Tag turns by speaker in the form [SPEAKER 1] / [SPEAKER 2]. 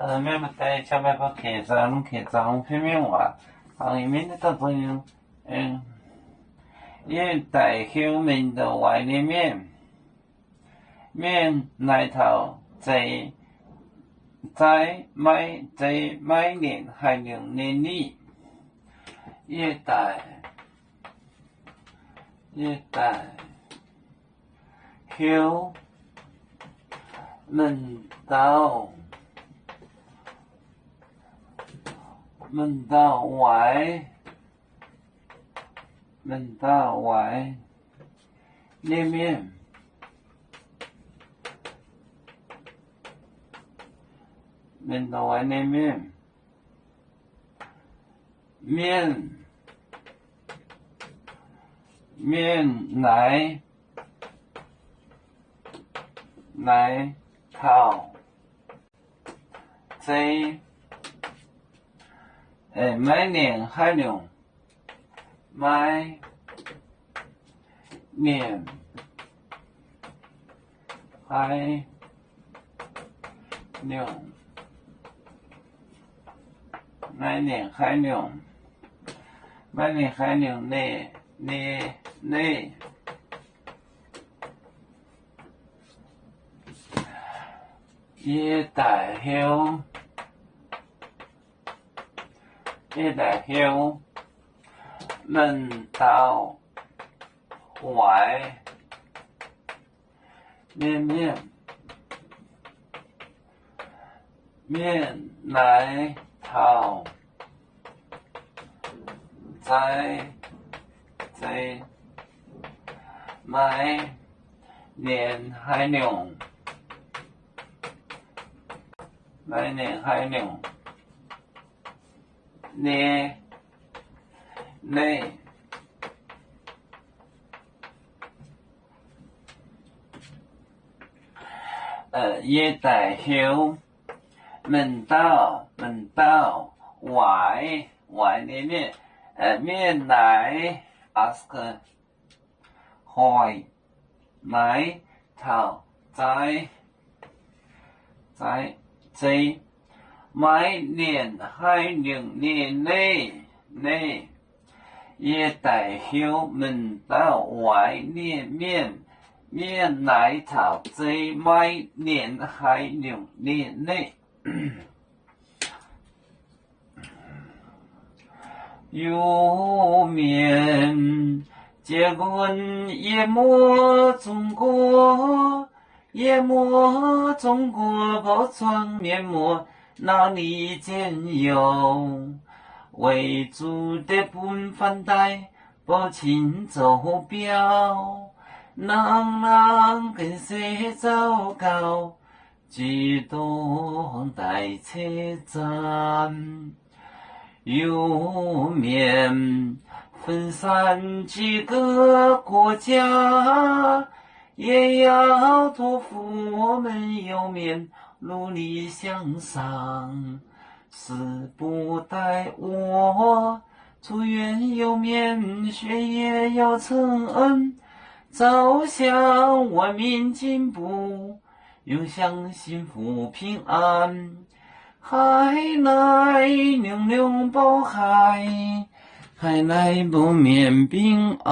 [SPEAKER 1] 每么带小白包客栈，客栈片面话，里面的大朋友，也带后面的外里面，面来头在每年还2年里，也带后门到外里面。门到外里面，面来头在每年还两每年还两每年还两内也带后门到外里面面来头在每年还两内也带后门到外里面面来 ask 開來頭在每年還2年內也帶後門到外里面來頭在每年還2年內有面结婚也莫中国不穿面膜哪里见有为主的本反带不请走标人跟谁糟糕几多台车站有面分散几个国家也要托付我们有面努力向上是不待我祝愿有面学业要承恩走向文明进步永享幸福平安海来两两包海来不免平安